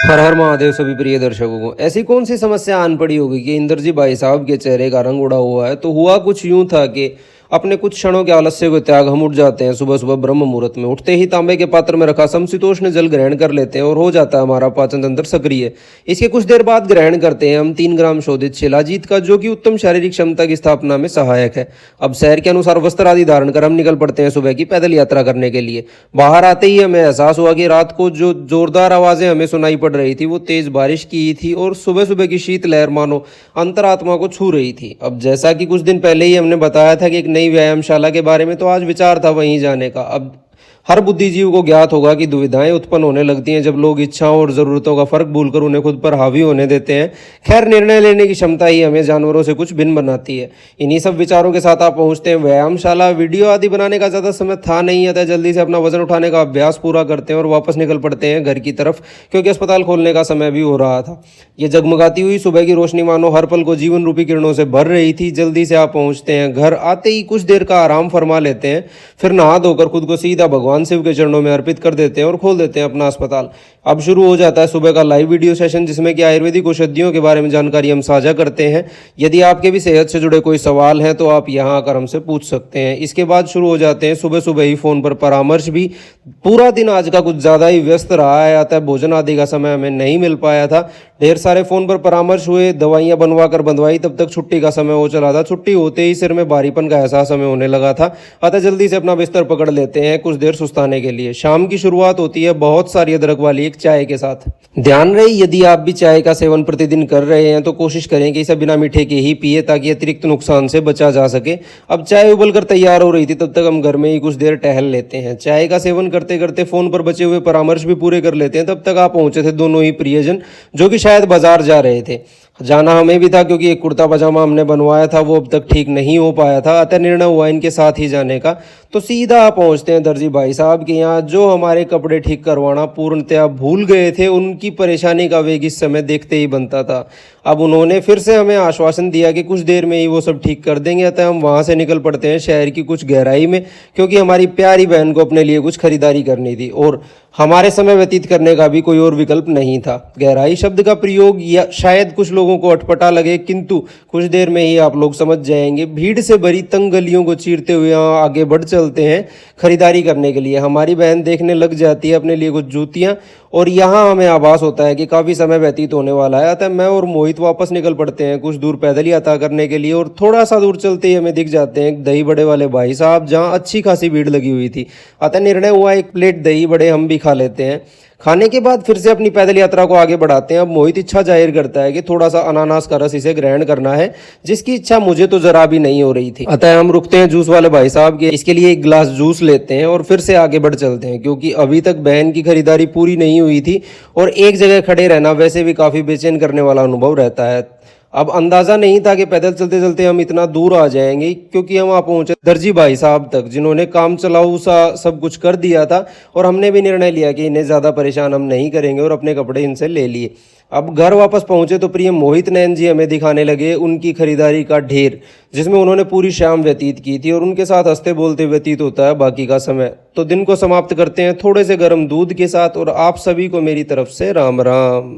हर हर महादेव सभी प्रिय दर्शकों को। ऐसी कौन सी समस्या आन पड़ी होगी कि इंदरजी भाई साहब के चेहरे का रंग उड़ा हुआ है। तो हुआ कुछ यूं था कि अपने कुछ क्षणों के आलस्य को त्याग हम उठ जाते हैं। सुबह सुबह ब्रह्म मुहूर्त में उठते ही तांबे के पात्र में रखा समशीतोष्ण जल ग्रहण कर लेते हैं और हो जाता है हमारा पाचन तंत्र सक्रिय। इसके कुछ देर बाद ग्रहण करते हैं हम 3 ग्राम शोधित शिलाजीत का, जो कि उत्तम शारीरिक क्षमता की स्थापना में सहायक है। अब शहर के अनुसार वस्त्र आदि धारण कर हम निकल पड़ते हैं सुबह की पैदल यात्रा करने के लिए। बाहर आते ही हमें एहसास हुआ कि रात को जो जोरदार आवाजें हमें सुनाई पड़ रही थी वो तेज बारिश की ही थी और सुबह सुबह की शीत लहर मानो अंतरात्मा को छू रही थी। अब जैसा कि कुछ दिन पहले ही हमने बताया था कि एक नई व्यायामशाला के बारे में, तो आज विचार था वहीं जाने का। अब हर बुद्धिजीव को ज्ञात होगा कि दुविधाएं उत्पन्न होने लगती हैं जब लोग इच्छाओं और ज़रूरतों का फर्क भूलकर उन्हें खुद पर हावी होने देते हैं। खैर, निर्णय लेने की क्षमता ही हमें जानवरों से कुछ भिन्न बनाती है। इन्हीं सब विचारों के साथ आप पहुंचते हैं व्यायामशाला। वीडियो आदि बनाने का ज़्यादा समय था नहीं, अतः जल्दी से अपना वजन उठाने का अभ्यास पूरा करते हैं और वापस निकल पड़ते हैं घर की तरफ, क्योंकि अस्पताल खोलने का समय भी हो रहा था। ये जगमगाती हुई सुबह की रोशनी मानो हर पल को जीवन रूपी किरणों से भर रही थी। जल्दी से आप पहुंचते हैं घर। आते ही कुछ देर का आराम फरमा लेते हैं, फिर नहा धोकर खुद को सीधा भगवान शिव के चरणों में अर्पित कर देते हैं और खोल देते हैं अपना अस्पताल। अब शुरू हो जाता है सुबह का लाइव वीडियो सेशन, जिसमें कि आयुर्वेदिक औषधियों के बारे में जानकारी हम साझा करते हैं। यदि आपके भी सेहत से जुड़े कोई सवाल हैं तो आप यहां आकर हमसे पूछ सकते हैं। इसके बाद शुरू हो जाते हैं सुबह सुबह ही फोन पर परामर्श भी। पूरा दिन आज का कुछ ज़्यादा ही व्यस्त रहा है, अतः भोजन आदि का समय हमें नहीं मिल पाया था। ढेर सारे फोन पर परामर्श हुए, दवाइयाँ बनवा कर बंधवाई, तब तक छुट्टी का समय हो चला था। छुट्टी होते ही सिर में भारीपन का एहसास हमें होने लगा था, अतः जल्दी से अपना बिस्तर पकड़ लेते हैं कुछ देर सुस्ताने के लिए। शाम की शुरुआत होती है बहुत सारी अदरक वाली एक चाय के साथ। ध्यान रहे, यदि आप भी चाय का सेवन प्रतिदिन कर रहे हैं तो कोशिश करें कि इसे बिना मीठे के ही पिए, ताकि अतिरिक्त नुकसान से बचा जा सके। अब चाय उबल कर तैयार हो रही थी, तब तक हम घर में ही कुछ देर टहल लेते हैं। चाय का सेवन करते करते फोन पर बचे हुए परामर्श भी पूरे कर लेते हैं। तब तक आप पहुंचे थे दोनों ही प्रियजन, जो कि शायद बाजार जा रहे थे। जाना हमें भी था, क्योंकि एक कुर्ता पजामा हमने बनवाया था वो अब तक ठीक नहीं हो पाया था, अतः निर्णय हुआ इनके साथ ही जाने का। तो सीधा पहुंचते हैं दर्जी भाई साहब के यहाँ, जो हमारे कपड़े ठीक करवाना पूर्णतया भूल गए थे। उनकी परेशानी का वेग इस समय देखते ही बनता था। अब उन्होंने फिर से हमें आश्वासन दिया कि कुछ देर में ही वो सब ठीक कर देंगे, अतः हम वहाँ से निकल पड़ते हैं शहर की कुछ गहराई में, क्योंकि हमारी प्यारी बहन को अपने लिए कुछ खरीदारी करनी थी और हमारे समय व्यतीत करने का भी कोई और विकल्प नहीं था। गहराई शब्द का प्रयोग या शायद कुछ लोगों को अटपटा लगे, किंतु कुछ देर में ही आप लोग समझ जाएंगे। भीड़ से भरी तंग गलियों को चीरते हुए आगे बढ़ चलते हैं खरीदारी करने के लिए। हमारी बहन देखने लग जाती है अपने लिए कुछ जूतियाँ, और यहाँ हमें आभास होता है कि काफ़ी समय व्यतीत होने वाला है, अतः मैं और मोहित वापस निकल पड़ते हैं कुछ दूर पैदल यात्रा करने के लिए। और थोड़ा सा दूर चलते ही हमें दिख जाते हैं दही बड़े वाले भाई साहब, जहाँ अच्छी खासी भीड़ लगी हुई थी। अतः निर्णय हुआ एक प्लेट दही बड़े हम भी खा लेते हैं। खाने के बाद फिर से अपनी पैदल यात्रा को आगे बढ़ाते हैं। अब मोहित इच्छा जाहिर करता है कि थोड़ा सा अनानास का रस इसे ग्रहण करना है, जिसकी इच्छा मुझे तो जरा भी नहीं हो रही थी। अतः हम रुकते हैं जूस वाले भाई साहब के, इसके लिए एक गिलास जूस लेते हैं और फिर से आगे बढ़ चलते हैं, क्योंकि अभी तक बहन की खरीदारी पूरी नहीं हुई थी और एक जगह खड़े रहना वैसे भी काफ़ी बेचैन करने वाला अनुभव रहता है। अब अंदाज़ा नहीं था कि पैदल चलते चलते हम इतना दूर आ जाएंगे, क्योंकि हम वहाँ पहुँचे दर्जी भाई साहब तक, जिन्होंने काम चलाऊ सा सब कुछ कर दिया था। और हमने भी निर्णय लिया कि इन्हें ज़्यादा परेशान हम नहीं करेंगे और अपने कपड़े इनसे ले लिए। अब घर वापस पहुँचे तो प्रिय मोहित नैन जी हमें दिखाने लगे उनकी खरीदारी का ढेर, जिसमें उन्होंने पूरी शाम व्यतीत की थी, और उनके साथ हंसते बोलते व्यतीत होता है बाकी का समय। तो दिन को समाप्त करते हैं थोड़े से गर्म दूध के साथ, और आप सभी को मेरी तरफ से राम राम।